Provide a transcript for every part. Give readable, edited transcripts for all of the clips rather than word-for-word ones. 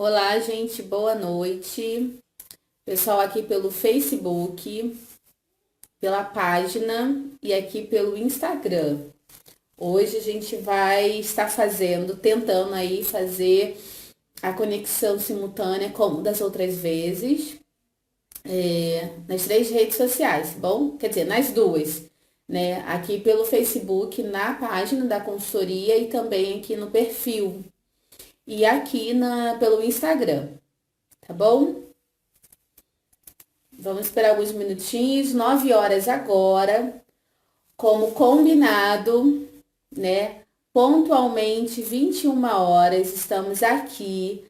Olá, gente, boa noite. Pessoal aqui pelo Facebook, pela página e aqui pelo Instagram. Hoje a gente vai estar tentando aí fazer a conexão simultânea como das outras vezes, nas 3 redes sociais, tá bom? Quer dizer, nas duas, né? Aqui pelo Facebook, na página da consultoria e também aqui no perfil. E aqui pelo Instagram, tá bom? Vamos esperar alguns minutinhos, 9 horas agora, como combinado, né? Pontualmente, 21 horas, estamos aqui,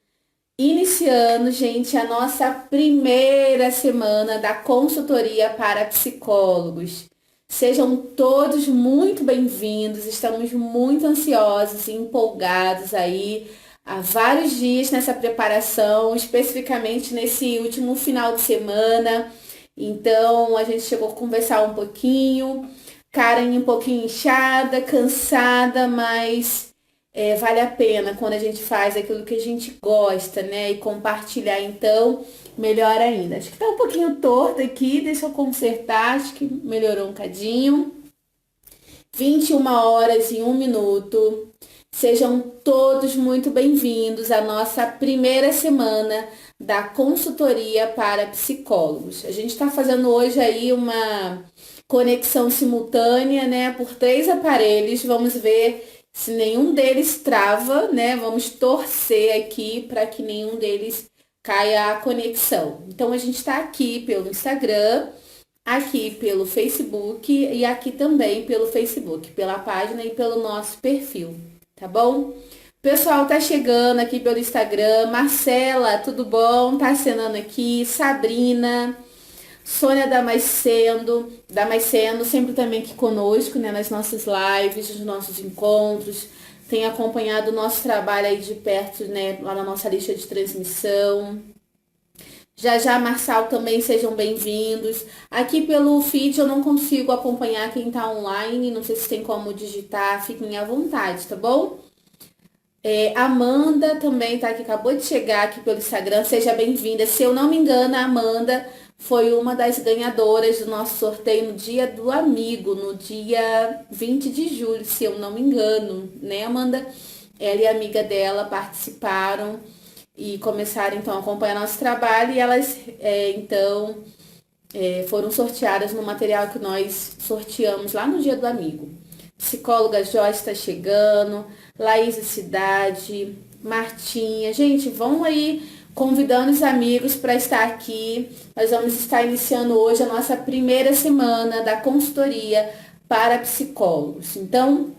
iniciando, gente, a nossa primeira semana da consultoria para psicólogos. Sejam todos muito bem-vindos, estamos muito ansiosos e empolgados aí há vários dias nessa preparação, especificamente nesse último final de semana. Então, a gente chegou a conversar um pouquinho, Karen um pouquinho inchada, cansada, mas vale a pena quando a gente faz aquilo que a gente gosta, né? E compartilhar, então, melhor ainda. Acho que tá um pouquinho torto aqui, deixa eu consertar, acho que melhorou um cadinho. 21 horas e 1 minuto. Sejam todos muito bem-vindos à nossa primeira semana da consultoria para psicólogos. A gente está fazendo hoje aí uma conexão simultânea, né, por 3 aparelhos. Vamos ver se nenhum deles trava, né? Vamos torcer aqui para que nenhum deles caia a conexão. Então, a gente está aqui pelo Instagram, aqui pelo Facebook e aqui também pelo Facebook, pela página e pelo nosso perfil, tá bom? O pessoal tá chegando aqui pelo Instagram. Marcela, tudo bom? Tá acenando aqui. Sabrina, Sônia Damasceno, sempre também aqui conosco, né, nas nossas lives, nos nossos encontros. Tem acompanhado o nosso trabalho aí de perto, né, lá na nossa lista de transmissão. Já, Marçal, também sejam bem-vindos. Aqui pelo feed eu não consigo acompanhar quem tá online, não sei se tem como digitar, fiquem à vontade, tá bom? Amanda também tá aqui, acabou de chegar aqui pelo Instagram, seja bem-vinda. Se eu não me engano, a Amanda foi uma das ganhadoras do nosso sorteio no Dia do Amigo, no dia 20 de julho, se eu não me engano, né, Amanda? Ela e a amiga dela participaram e começaram então a acompanhar nosso trabalho e elas foram sorteadas no material que nós sorteamos lá no Dia do Amigo. Psicóloga Joyce está chegando, Laís Cidade, Martinha. Gente, vão aí convidando os amigos para estar aqui. Nós vamos estar iniciando hoje a nossa primeira semana da consultoria para psicólogos. Então,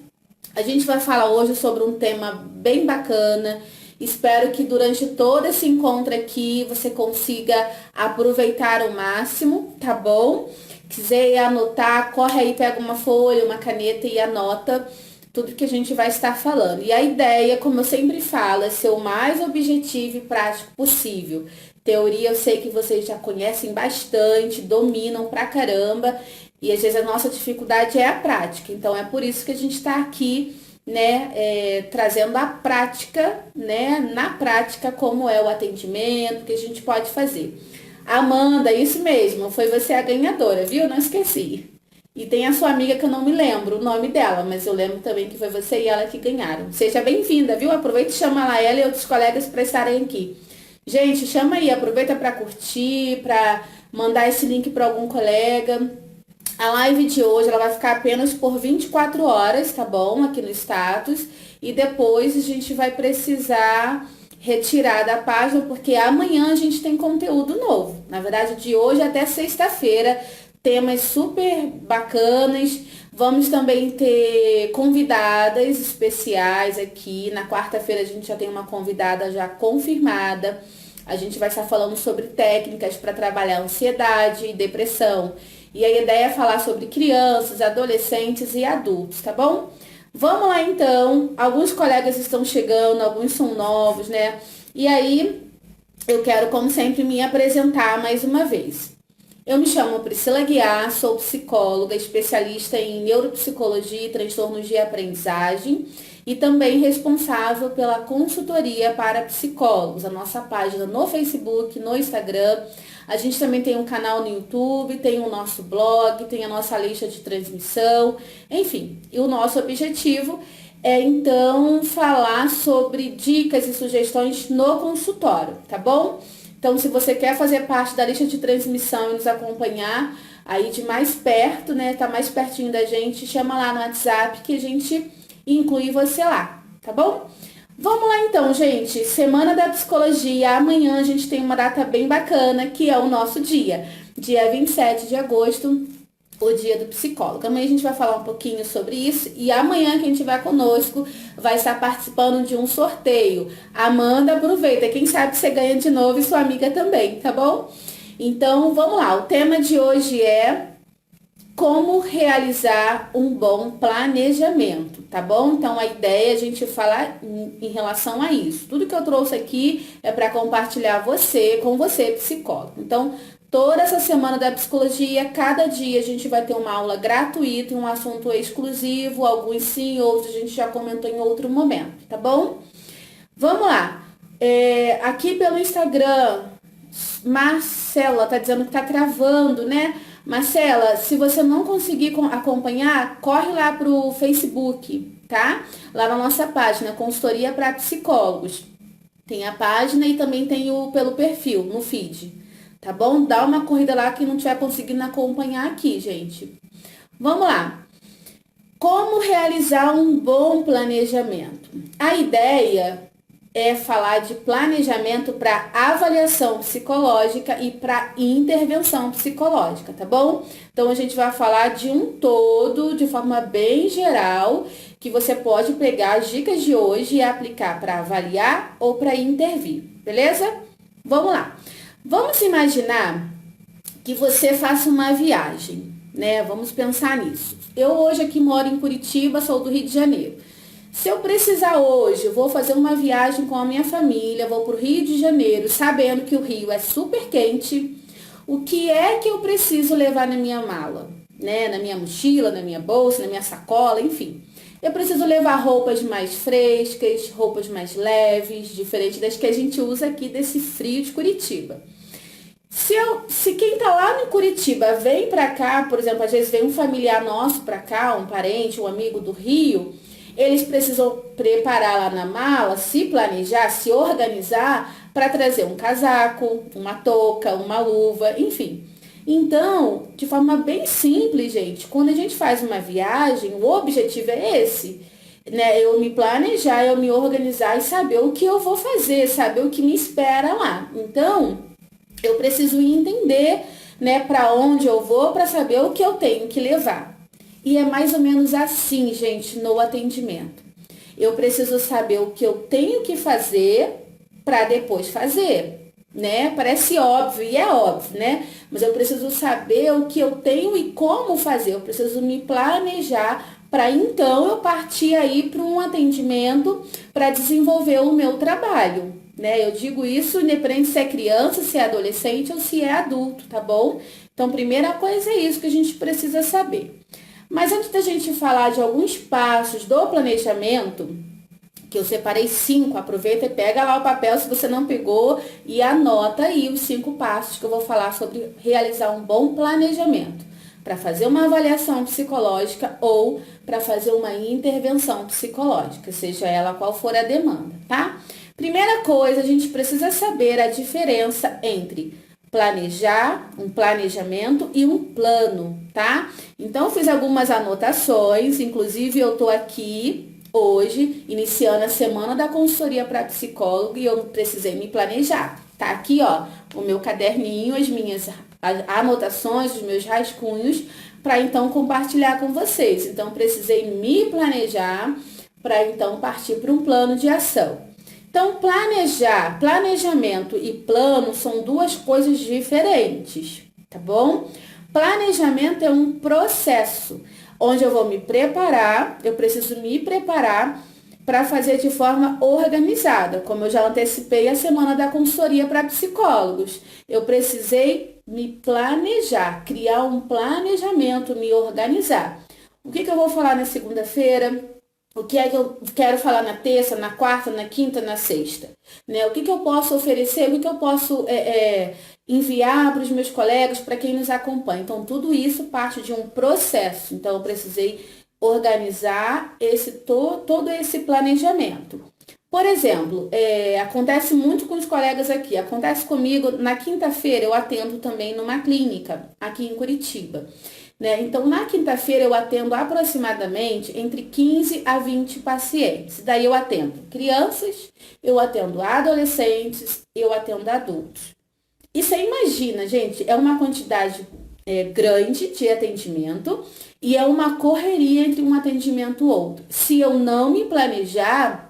a gente vai falar hoje sobre um tema bem bacana. Espero que durante todo esse encontro aqui você consiga aproveitar ao máximo, tá bom? Quiser anotar, corre aí, pega uma folha, uma caneta e anota tudo que a gente vai estar falando. E a ideia, como eu sempre falo, é ser o mais objetivo e prático possível. Teoria eu sei que vocês já conhecem bastante, dominam pra caramba, e às vezes a nossa dificuldade é a prática. Então é por isso que a gente está aqui, né, trazendo a prática, né, na prática como é o atendimento, que a gente pode fazer. Amanda, isso mesmo, foi você a ganhadora, viu? Não esqueci. E tem a sua amiga que eu não me lembro o nome dela, mas eu lembro também que foi você e ela que ganharam. Seja bem-vinda, viu? Aproveita e chama lá ela e outros colegas para estarem aqui. Gente, chama aí, aproveita para curtir, para mandar esse link para algum colega. A live de hoje ela vai ficar apenas por 24 horas, tá bom? Aqui no status. E depois a gente vai precisar retirar da página, porque amanhã a gente tem conteúdo novo. Na verdade, de hoje até sexta-feira, temas super bacanas. Vamos também ter convidadas especiais aqui. Na quarta-feira a gente já tem uma convidada já confirmada. A gente vai estar falando sobre técnicas para trabalhar ansiedade e depressão. E a ideia é falar sobre crianças, adolescentes e adultos, tá bom? Vamos lá então. Alguns colegas estão chegando, alguns são novos, né? E aí, eu quero, como sempre, me apresentar mais uma vez. Eu me chamo Priscila Guiar, sou psicóloga, especialista em neuropsicologia e transtornos de aprendizagem. e também responsável pela consultoria para psicólogos, a nossa página no Facebook, no Instagram. A gente também tem um canal no YouTube, tem o nosso blog, tem a nossa lista de transmissão, enfim. E o nosso objetivo é então falar sobre dicas e sugestões no consultório, tá bom? Então, se você quer fazer parte da lista de transmissão e nos acompanhar aí de mais perto, né, tá mais pertinho da gente, chama lá no WhatsApp que a gente inclui você lá, tá bom? Vamos lá então, gente. Semana da Psicologia. Amanhã a gente tem uma data bem bacana, que é o nosso dia 27 de agosto, o dia do psicólogo. Amanhã a gente vai falar um pouquinho sobre isso e amanhã quem estiver conosco vai estar participando de um sorteio. Amanda, aproveita, quem sabe você ganha de novo e sua amiga também, tá bom? Então, vamos lá. O tema de hoje é como realizar um bom planejamento, tá bom? Então, a ideia é a gente falar em relação a isso. Tudo que eu trouxe aqui é para compartilhar com você, psicólogo. Então, toda essa semana da psicologia, cada dia a gente vai ter uma aula gratuita, um assunto exclusivo, alguns sim, outros a gente já comentou em outro momento, tá bom? Vamos lá. Aqui pelo Instagram, Marcela tá dizendo que tá travando, né? Marcela, se você não conseguir acompanhar, corre lá pro Facebook, tá? Lá na nossa página, Consultoria para Psicólogos. Tem a página e também tem pelo perfil, no feed. Tá bom? Dá uma corrida lá que não estiver conseguindo acompanhar aqui, gente. Vamos lá. Como realizar um bom planejamento? A ideia é falar de planejamento para avaliação psicológica e para intervenção psicológica, tá bom? Então, a gente vai falar de um todo, de forma bem geral, que você pode pegar as dicas de hoje e aplicar para avaliar ou para intervir, beleza? Vamos lá. Vamos imaginar que você faça uma viagem, né? Vamos pensar nisso. Eu hoje aqui moro em Curitiba, sou do Rio de Janeiro. Se eu precisar hoje, eu vou fazer uma viagem com a minha família, vou para o Rio de Janeiro, sabendo que o Rio é super quente, o que é que eu preciso levar na minha mala? Né? Na minha mochila, na minha bolsa, na minha sacola, enfim. Eu preciso levar roupas mais frescas, roupas mais leves, diferente das que a gente usa aqui desse frio de Curitiba. Se quem tá lá no Curitiba vem pra cá, por exemplo, às vezes vem um familiar nosso pra cá, um parente, um amigo do Rio, eles precisam preparar lá na mala, se planejar, se organizar para trazer um casaco, uma touca, uma luva, enfim. Então, de forma bem simples, gente, quando a gente faz uma viagem, o objetivo é esse, né? Eu me planejar, eu me organizar e saber o que eu vou fazer, saber o que me espera lá. Então, eu preciso entender, né, para onde eu vou para saber o que eu tenho que levar. E é mais ou menos assim, gente, no atendimento. Eu preciso saber o que eu tenho que fazer para depois fazer, né? Parece óbvio e é óbvio, né? Mas eu preciso saber o que eu tenho e como fazer. Eu preciso me planejar para então eu partir aí para um atendimento para desenvolver o meu trabalho, né? Eu digo isso independente se é criança, se é adolescente ou se é adulto, tá bom? Então, primeira coisa é isso que a gente precisa saber. Mas antes da gente falar de alguns passos do planejamento, que eu separei 5, aproveita e pega lá o papel se você não pegou e anota aí os 5 passos que eu vou falar sobre realizar um bom planejamento, para fazer uma avaliação psicológica ou para fazer uma intervenção psicológica, seja ela qual for a demanda, tá? Primeira coisa, a gente precisa saber a diferença entre planejar, um planejamento e um plano, tá? Então, eu fiz algumas anotações, inclusive eu tô aqui hoje, iniciando a semana da consultoria para psicólogo e eu precisei me planejar. Tá aqui, ó, o meu caderninho, as minhas anotações, os meus rascunhos, para então compartilhar com vocês. Então, precisei me planejar para então partir para um plano de ação. Então, planejamento e plano são duas coisas diferentes, tá bom? Planejamento é um processo onde eu vou me preparar, eu preciso me preparar para fazer de forma organizada, como eu já antecipei a semana da consultoria para psicólogos. Eu precisei me planejar, criar um planejamento, me organizar. O que eu vou falar na segunda-feira? O que é que eu quero falar na terça, na quarta, na quinta, na sexta? Né? O que, que eu posso oferecer, o que, que eu posso enviar para os meus colegas, para quem nos acompanha. Então, tudo isso parte de um processo. Então, eu precisei organizar todo esse planejamento. Por exemplo, acontece muito com os colegas aqui, acontece comigo, na quinta-feira eu atendo também numa clínica, aqui em Curitiba. Né? Então, na quinta-feira eu atendo aproximadamente entre 15 a 20 pacientes. Daí eu atendo crianças, eu atendo adolescentes, eu atendo adultos. E você imagina, gente, é uma quantidade grande de atendimento e é uma correria entre um atendimento e outro. Se eu não me planejar,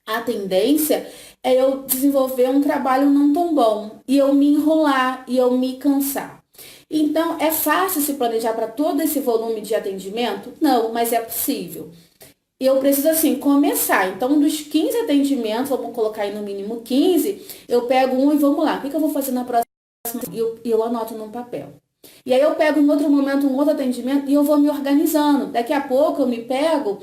a tendência é eu desenvolver um trabalho não tão bom e eu me enrolar e eu me cansar. Então, é fácil se planejar para todo esse volume de atendimento? Não, mas é possível. Eu preciso, assim, começar. Então, dos 15 atendimentos, vamos colocar aí no mínimo 15, eu pego um e vamos lá. O que eu vou fazer na próxima? Eu anoto num papel. E aí eu pego em outro momento um outro atendimento e eu vou me organizando. Daqui a pouco eu me pego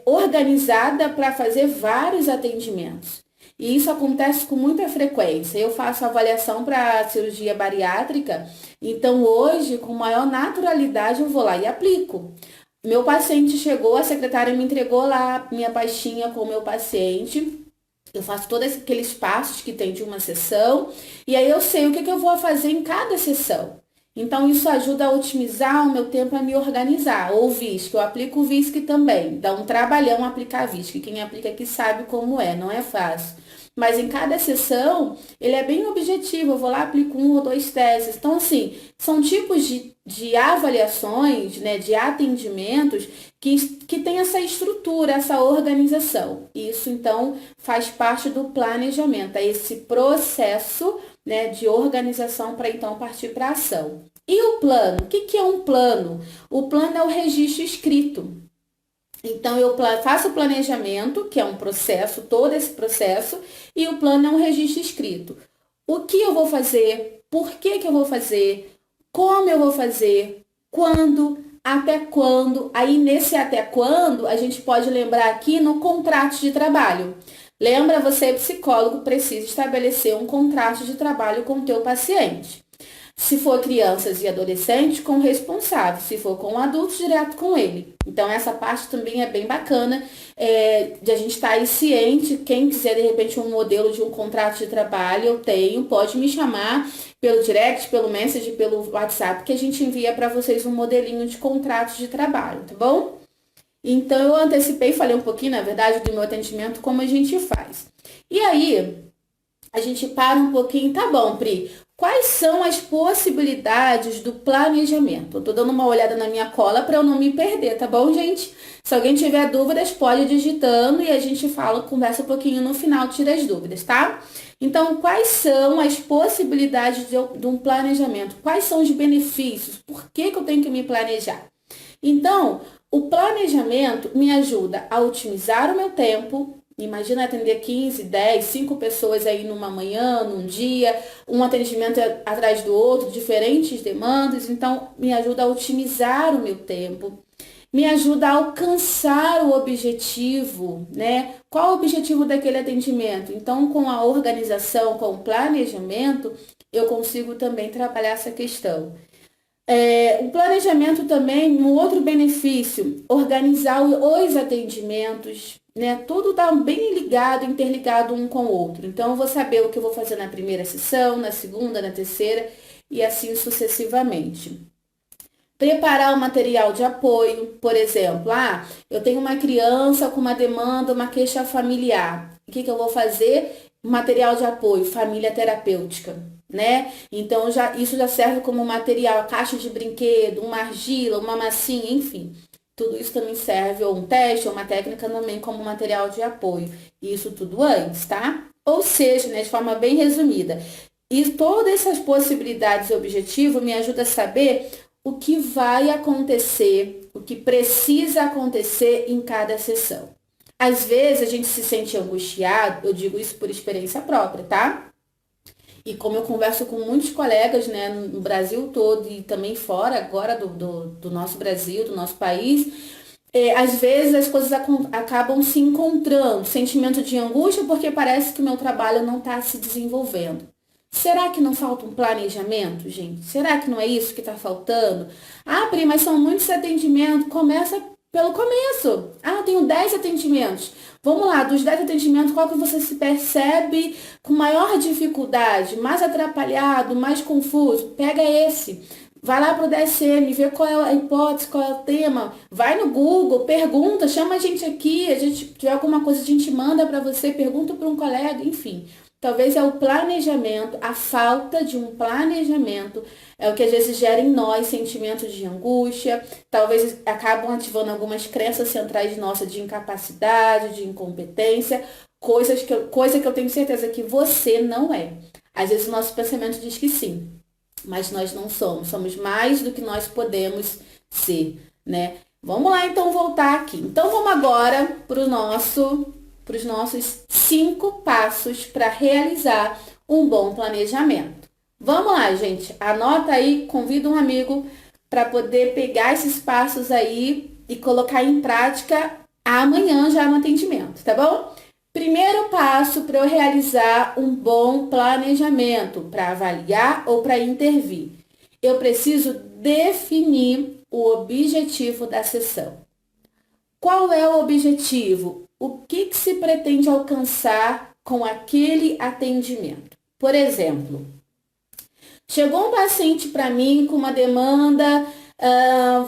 organizada para fazer vários atendimentos. E isso acontece com muita frequência. Eu faço avaliação para cirurgia bariátrica, então hoje, com maior naturalidade, eu vou lá e aplico. Meu paciente chegou, a secretária me entregou lá minha pastinha com o meu paciente. Eu faço todos aqueles passos que tem de uma sessão, e aí eu sei o que eu vou fazer em cada sessão. Então, isso ajuda a otimizar o meu tempo, a me organizar. Ou VISC, eu aplico o VISC também. Dá um trabalhão aplicar VISC. Quem aplica aqui sabe como é, não é fácil. Mas em cada sessão, ele é bem objetivo. Eu vou lá, aplico 1 ou 2 testes. Então, assim, são tipos de avaliações, né, de atendimentos que tem essa estrutura, essa organização. Isso, então, faz parte do planejamento. É esse processo, né, de organização para, então, partir para a ação. E o plano? O que é um plano? O plano é o registro escrito. Então, eu faço o planejamento, que é um processo, todo esse processo, e o plano é um registro escrito. O que eu vou fazer? Por que eu vou fazer? Como eu vou fazer? Quando? Até quando? Aí, nesse até quando, a gente pode lembrar aqui no contrato de trabalho. Lembra, você, psicólogo, precisa estabelecer um contrato de trabalho com o teu paciente. Se for crianças e adolescentes, com o responsável. Se for com adultos, direto com ele. Então, essa parte também é bem bacana de a gente estar aí ciente. Quem quiser, de repente, um modelo de um contrato de trabalho, eu tenho. Pode me chamar pelo direct, pelo message, pelo WhatsApp, que a gente envia para vocês um modelinho de contrato de trabalho, tá bom? Então, eu antecipei, falei um pouquinho, na verdade, do meu atendimento, como a gente faz. E aí, a gente para um pouquinho, tá bom, Pri? Quais são as possibilidades do planejamento? Eu tô dando uma olhada na minha cola para eu não me perder, tá bom, gente? Se alguém tiver dúvidas, pode ir digitando e a gente conversa um pouquinho no final, tira as dúvidas, tá? Então, quais são as possibilidades de um planejamento? Quais são os benefícios? Por que eu tenho que me planejar? Então, o planejamento me ajuda a otimizar o meu tempo. Imagina atender 15, 10, 5 pessoas aí numa manhã, num dia, um atendimento atrás do outro, diferentes demandas. Então, me ajuda a otimizar o meu tempo. Me ajuda a alcançar o objetivo, né? Qual o objetivo daquele atendimento? Então, com a organização, com o planejamento, eu consigo também trabalhar essa questão. O planejamento também, um outro benefício, organizar os atendimentos, né? Tudo está bem ligado, interligado um com o outro. Então, eu vou saber o que eu vou fazer na primeira sessão, na segunda, na terceira e assim sucessivamente. Preparar o material de apoio, por exemplo, eu tenho uma criança com uma demanda, uma queixa familiar. O que eu vou fazer? Material de apoio, família terapêutica, né? Então, isso já serve como material, caixa de brinquedo, uma argila, uma massinha, enfim. Tudo isso também serve, ou um teste, ou uma técnica também como material de apoio. Isso tudo antes, tá? Ou seja, né, de forma bem resumida. E todas essas possibilidades e objetivos me ajudam a saber o que vai acontecer, o que precisa acontecer em cada sessão. Às vezes a gente se sente angustiado, eu digo isso por experiência própria, tá? E como eu converso com muitos colegas, né, no Brasil todo e também fora agora do nosso Brasil, do nosso país, Às vezes as coisas acabam se encontrando, sentimento de angústia porque parece que o meu trabalho não está se desenvolvendo. Será que não falta um planejamento, gente? Será que não é isso que está faltando? Ah, Pri, mas são muitos atendimentos. Começa pelo começo. Ah, eu tenho 10 atendimentos. Vamos lá, dos 10 atendimentos, qual que você se percebe com maior dificuldade, mais atrapalhado, mais confuso? Pega esse. Vai lá pro DSM, vê qual é a hipótese, qual é o tema. Vai no Google, pergunta, chama a gente aqui, a gente tiver alguma coisa, a gente manda para você, pergunta para um colega, enfim. Talvez é o planejamento, a falta de um planejamento é o que às vezes gera em nós sentimentos de angústia, talvez acabam ativando algumas crenças centrais nossas de incapacidade, de incompetência, coisa que eu tenho certeza que você não é. Às vezes o nosso pensamento diz que sim, mas nós não somos. Somos mais do que nós podemos ser, né? Vamos lá, então, voltar aqui. Então, vamos agora para os nossos 5 passos para realizar um bom planejamento. Vamos lá, gente. Anota aí, convida um amigo para poder pegar esses passos aí e colocar em prática amanhã já no atendimento, tá bom? Primeiro passo para eu realizar um bom planejamento, para avaliar ou para intervir. Eu preciso definir o objetivo da sessão. Qual é o objetivo? O que se pretende alcançar com aquele atendimento? Por exemplo, chegou um paciente para mim com uma demanda.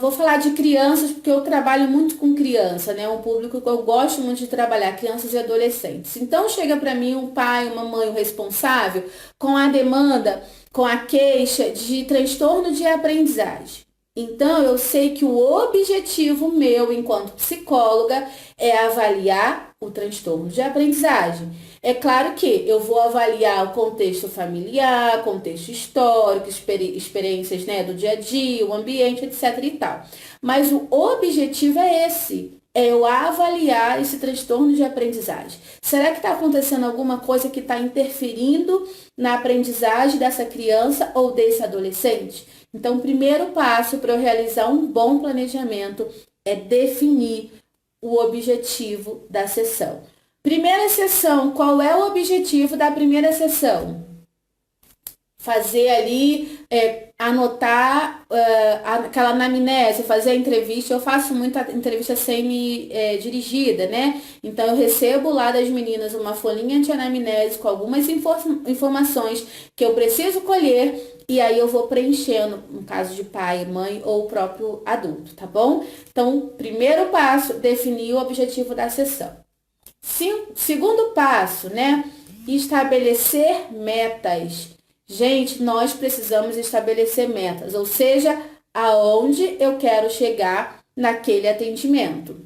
Vou falar de crianças, porque eu trabalho muito com criança, né? Um público que eu gosto muito de trabalhar, crianças e adolescentes. Então, chega para mim um pai, uma mãe, um responsável, com a demanda, com a queixa de transtorno de aprendizagem. Então, eu sei que o objetivo meu, enquanto psicóloga, é avaliar o transtorno de aprendizagem. É claro que eu vou avaliar o contexto familiar, contexto histórico, experiências, né, do dia a dia, o ambiente, etc e tal. Mas o objetivo é esse, é eu avaliar esse transtorno de aprendizagem. Será que está acontecendo alguma coisa que está interferindo na aprendizagem dessa criança ou desse adolescente? Então, o primeiro passo para eu realizar um bom planejamento é definir o objetivo da sessão. Primeira sessão, qual é o objetivo da primeira sessão? Fazer ali, anotar aquela anamnese, fazer a entrevista. Eu faço muita entrevista semi-dirigida, né? Então, eu recebo lá das meninas uma folhinha de anamnese com algumas informações que eu preciso colher e aí eu vou preenchendo, no caso de pai, mãe ou o próprio adulto, tá bom? Então, primeiro passo, definir o objetivo da sessão. Segundo passo, né? Estabelecer metas. Gente, nós precisamos estabelecer metas, ou seja, aonde eu quero chegar naquele atendimento.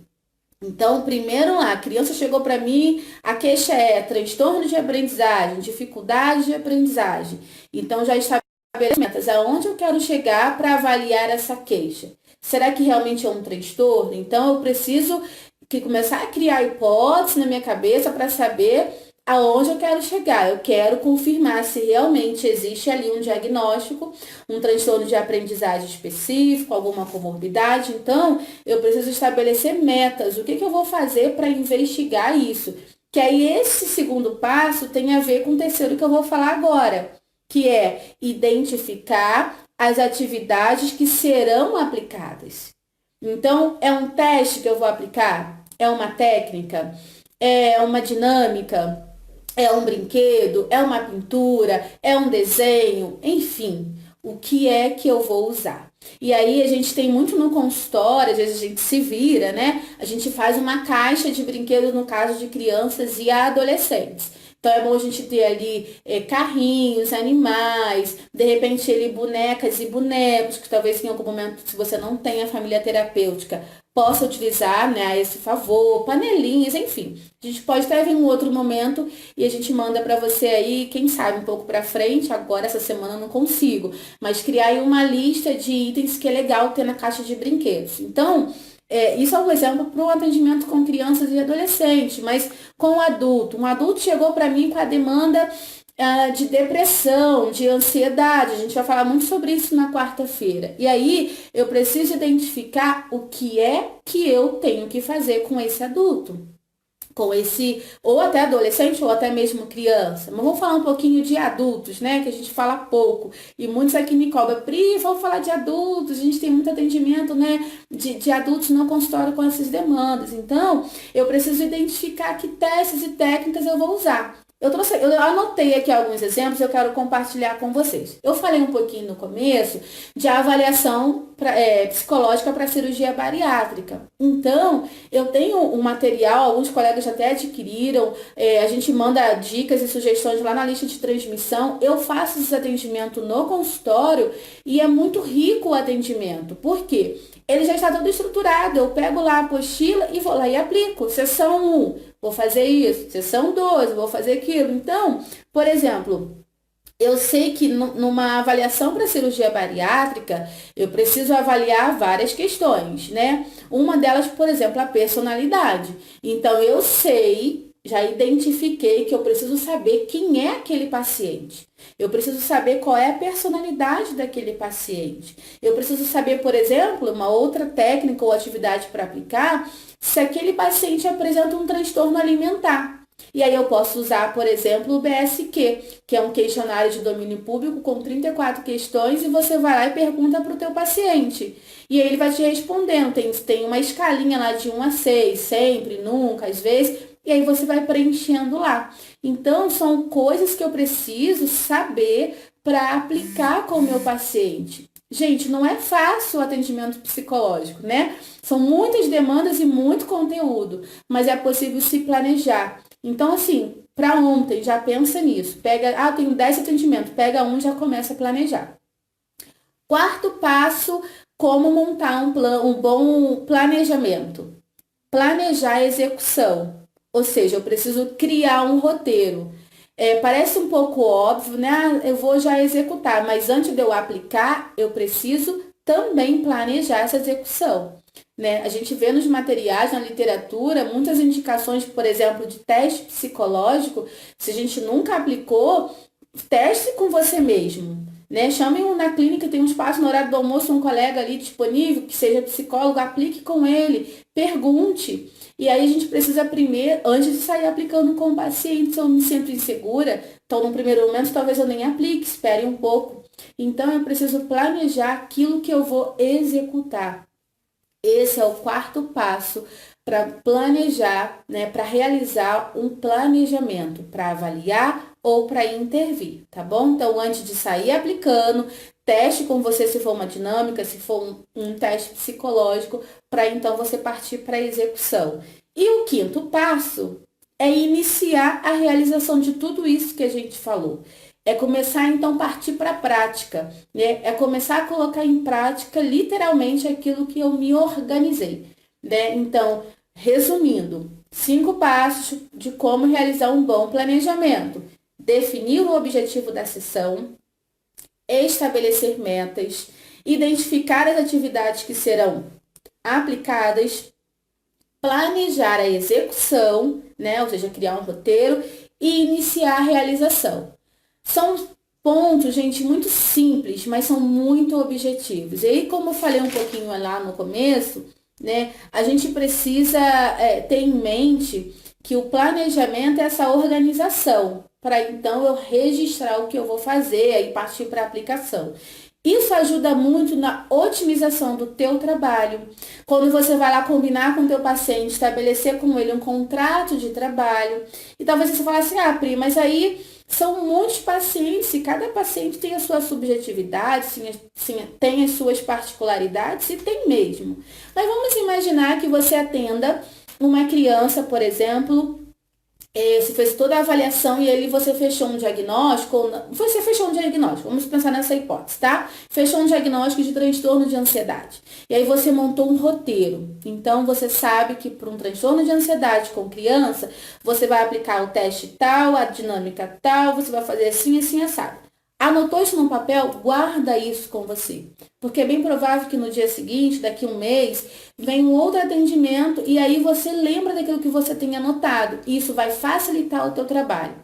Então, primeiro lá, a criança chegou para mim, a queixa é transtorno de aprendizagem, dificuldade de aprendizagem. Então, já estabelecer metas, aonde eu quero chegar para avaliar essa queixa. Será que realmente é um transtorno? Então, eu preciso começar a criar hipóteses na minha cabeça para saber aonde eu quero chegar. Eu quero confirmar se realmente existe ali um diagnóstico, um transtorno de aprendizagem específico, alguma comorbidade. Então, eu preciso estabelecer metas. O que eu vou fazer para investigar isso? Que aí esse segundo passo tem a ver com o terceiro que eu vou falar agora, que é identificar as atividades que serão aplicadas. Então, é um teste que eu vou aplicar? É uma técnica? É uma dinâmica? É um brinquedo? É uma pintura? É um desenho? Enfim, o que é que eu vou usar? E aí a gente tem muito no consultório, às vezes a gente se vira, né? A gente faz uma caixa de brinquedos no caso de crianças e adolescentes. Então é bom a gente ter ali carrinhos, animais, de repente ali bonecas e bonecos, que talvez em algum momento, se você não tem a família terapêutica, possa utilizar, né, a esse favor, panelinhas, enfim. A gente pode até vir um outro momento e a gente manda para você aí, quem sabe, um pouco para frente, agora essa semana eu não consigo, mas criar aí uma lista de itens que é legal ter na caixa de brinquedos. Então, isso é um exemplo para o atendimento com crianças e adolescentes, mas com o adulto. Um adulto chegou para mim com a demanda de depressão, de ansiedade. A gente vai falar muito sobre isso na quarta-feira. E aí eu preciso identificar o que é que eu tenho que fazer com esse adulto. Com esse, ou até adolescente, ou até mesmo criança. Mas vamos falar um pouquinho de adultos, né? Que a gente fala pouco. E muitos aqui me cobram, Pri, vamos falar de adultos. A gente tem muito atendimento, né? De adultos no consultório com essas demandas. Então, eu preciso identificar que testes e técnicas eu vou usar. Eu anotei aqui alguns exemplos, eu quero compartilhar com vocês. Eu falei um pouquinho no começo de avaliação psicológica para cirurgia bariátrica. Então, eu tenho um material, alguns colegas até adquiriram, a gente manda dicas e sugestões lá na lista de transmissão. Eu faço esse atendimento no consultório e é muito rico o atendimento. Por quê? Ele já está todo estruturado. Eu pego lá a apostila e vou lá e aplico. Sessão 1, vou fazer isso. Sessão 2, vou fazer aquilo. Então, por exemplo, eu sei que numa avaliação para cirurgia bariátrica, eu preciso avaliar várias questões, né? Uma delas, por exemplo, a personalidade. Então, eu sei, já identifiquei que eu preciso saber quem é aquele paciente. Eu preciso saber qual é a personalidade daquele paciente. Eu preciso saber, por exemplo, uma outra técnica ou atividade para aplicar, se aquele paciente apresenta um transtorno alimentar. E aí eu posso usar, por exemplo, o BSQ, que é um questionário de domínio público com 34 questões, e você vai lá e pergunta para o teu paciente. E aí ele vai te respondendo. Tem uma escalinha lá de 1 a 6, sempre, nunca, às vezes, e aí você vai preenchendo lá. Então, são coisas que eu preciso saber para aplicar com o meu paciente. Gente, não é fácil o atendimento psicológico, né? São muitas demandas e muito conteúdo, mas é possível se planejar. Então, assim, para ontem, já pensa nisso. Eu tenho 10 atendimentos, pega um e já começa a planejar. Quarto passo, como montar um bom planejamento. Planejar a execução. Ou seja, eu preciso criar um roteiro. Parece um pouco óbvio, né? Eu vou já executar, mas antes de eu aplicar, eu preciso também planejar essa execução. Né? A gente vê nos materiais, na literatura, muitas indicações, por exemplo, de teste psicológico. Se a gente nunca aplicou, teste com você mesmo. Né? Chame na clínica, tem um espaço no horário do almoço, um colega ali disponível, que seja psicólogo, aplique com ele, pergunte. E aí a gente precisa primeiro, antes de sair aplicando com o paciente, se eu me sinto insegura, então no primeiro momento talvez eu nem aplique, espere um pouco. Então eu preciso planejar aquilo que eu vou executar. Esse é o quarto passo para planejar, né, para realizar um planejamento, para avaliar ou para intervir, tá bom? Então, antes de sair aplicando, teste com você se for uma dinâmica, se for um teste psicológico, para então você partir para a execução. E o quinto passo é iniciar a realização de tudo isso que a gente falou. É começar, então, a partir para a prática, né? É começar a colocar em prática, literalmente, aquilo que eu me organizei, né? Então, resumindo, 5 passos de como realizar um bom planejamento. Definir o objetivo da sessão, estabelecer metas, identificar as atividades que serão aplicadas, planejar a execução, né? Ou seja, criar um roteiro e iniciar a realização. São pontos, gente, muito simples, mas são muito objetivos. E aí, como eu falei um pouquinho lá no começo, né, a gente precisa ter em mente que o planejamento é essa organização, para então eu registrar o que eu vou fazer e partir para a aplicação. Isso ajuda muito na otimização do teu trabalho. Quando você vai lá combinar com o teu paciente, estabelecer com ele um contrato de trabalho. E talvez você fale assim, Pri, mas aí são muitos pacientes e cada paciente tem a sua subjetividade, tem as suas particularidades e tem mesmo. Mas vamos imaginar que você atenda uma criança, por exemplo, você fez toda a avaliação e você fechou um diagnóstico, você fechou um diagnóstico, vamos pensar nessa hipótese, tá? Fechou um diagnóstico de transtorno de ansiedade. E aí você montou um roteiro. Então, você sabe que para um transtorno de ansiedade com criança, você vai aplicar o teste tal, a dinâmica tal, você vai fazer assim, assim, assado. Anotou isso no papel? Guarda isso com você. Porque é bem provável que no dia seguinte, daqui a um mês, venha um outro atendimento e aí você lembra daquilo que você tem anotado. E isso vai facilitar o teu trabalho.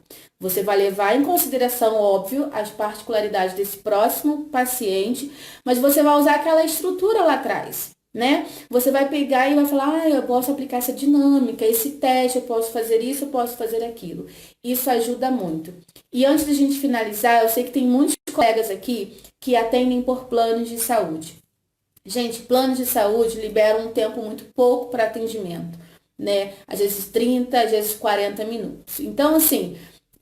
Você vai levar em consideração, óbvio, as particularidades desse próximo paciente, mas você vai usar aquela estrutura lá atrás, né? Você vai pegar e vai falar, eu posso aplicar essa dinâmica, esse teste, eu posso fazer isso, eu posso fazer aquilo. Isso ajuda muito. E antes de a gente finalizar, eu sei que tem muitos colegas aqui que atendem por planos de saúde. Gente, planos de saúde liberam um tempo muito pouco para atendimento, né? Às vezes 30, às vezes 40 minutos. Então, assim,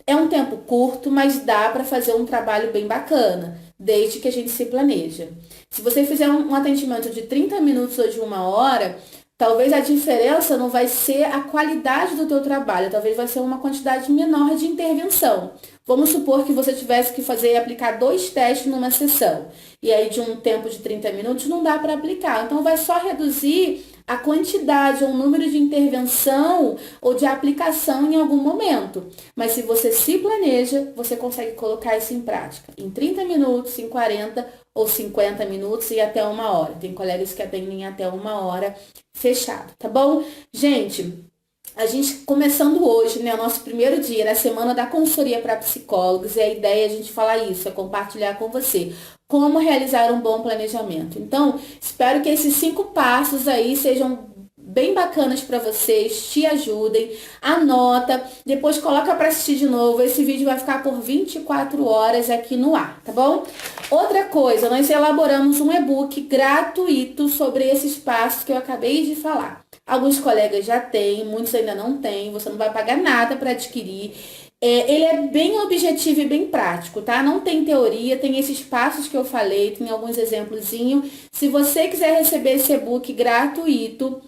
é um tempo curto, mas dá para fazer um trabalho bem bacana, desde que a gente se planeja. Se você fizer um atendimento de 30 minutos ou de 1 hora, talvez a diferença não vai ser a qualidade do teu trabalho, talvez vai ser uma quantidade menor de intervenção. Vamos supor que você tivesse que fazer e aplicar 2 testes numa sessão. E aí de um tempo de 30 minutos não dá para aplicar. Então vai só reduzir a quantidade ou o número de intervenção ou de aplicação em algum momento. Mas se você se planeja, você consegue colocar isso em prática. Em 30 minutos, em 40 ou 50 minutos e até 1 hora. Tem colegas que atendem até 1 hora fechado, tá bom? Gente, a gente começando hoje, né, o nosso primeiro dia na semana da consultoria para psicólogos, e a ideia é a gente falar isso, é compartilhar com você como realizar um bom planejamento. Então, espero que esses 5 passos aí sejam bem bacanas para vocês, te ajudem, anota, depois coloca para assistir de novo, esse vídeo vai ficar por 24 horas aqui no ar, tá bom? Outra coisa, nós elaboramos um e-book gratuito sobre esses passos que eu acabei de falar. Alguns colegas já têm, muitos ainda não têm, você não vai pagar nada para adquirir. Ele é bem objetivo e bem prático, tá? Não tem teoria, tem esses passos que eu falei, tem alguns exemplozinhos. Se você quiser receber esse e-book gratuito,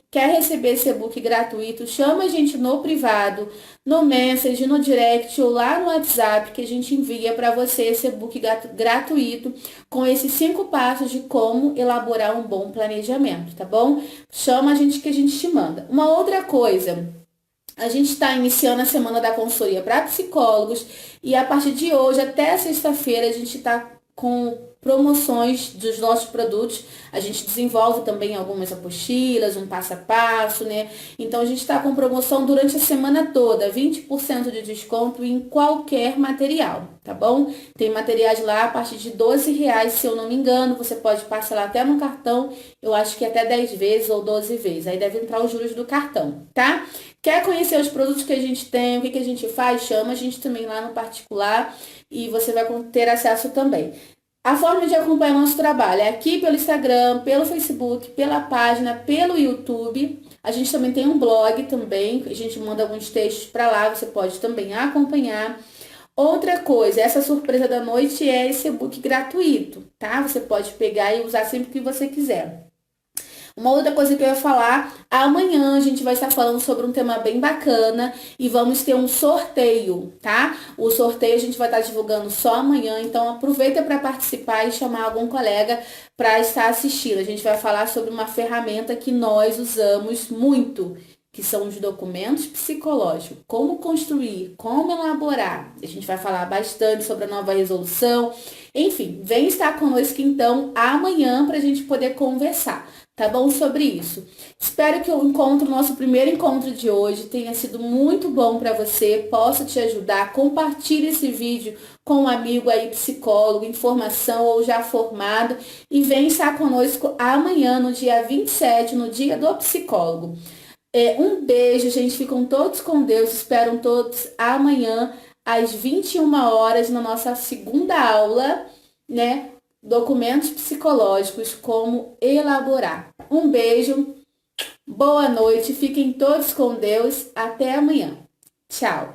chama a gente no privado, no Message, no Direct ou lá no WhatsApp, que a gente envia para você esse e-book gratuito com esses 5 passos de como elaborar um bom planejamento, tá bom? Chama a gente que a gente te manda. Uma outra coisa, a gente está iniciando a semana da consultoria para psicólogos e a partir de hoje até sexta-feira a gente está com promoções dos nossos produtos. A gente desenvolve também algumas apostilas, um passo a passo, né? Então a gente está com promoção durante a semana toda, 20% de desconto em qualquer material, tá bom? Tem materiais lá a partir de R$ 12, se eu não me engano, você pode parcelar até no cartão, eu acho que até 10 vezes ou 12 vezes, aí deve entrar os juros do cartão, tá? Quer conhecer os produtos que a gente tem, o que a gente faz? Chama a gente também lá no particular e você vai ter acesso também. A forma de acompanhar nosso trabalho é aqui pelo Instagram, pelo Facebook, pela página, pelo YouTube. A gente também tem um blog também, a gente manda alguns textos para lá, você pode também acompanhar. Outra coisa, essa surpresa da noite é esse e-book gratuito, tá? Você pode pegar e usar sempre que você quiser. Uma outra coisa que eu ia falar, amanhã a gente vai estar falando sobre um tema bem bacana e vamos ter um sorteio, tá? O sorteio a gente vai estar divulgando só amanhã, então aproveita para participar e chamar algum colega para estar assistindo. A gente vai falar sobre uma ferramenta que nós usamos muito, que são os documentos psicológicos, como construir, como elaborar. A gente vai falar bastante sobre a nova resolução. Enfim, vem estar conosco então amanhã para a gente poder conversar, tá bom? Sobre isso. Espero que o nosso primeiro encontro de hoje tenha sido muito bom para você, possa te ajudar. Compartilhe esse vídeo com um amigo aí, psicólogo, em formação ou já formado, e vem estar conosco amanhã, no dia 27, no dia do psicólogo. Um beijo, gente. Ficam todos com Deus. Esperam todos amanhã, às 21 horas, na nossa segunda aula, né? Documentos psicológicos, como elaborar. Um beijo, boa noite, fiquem todos com Deus. Até amanhã. Tchau.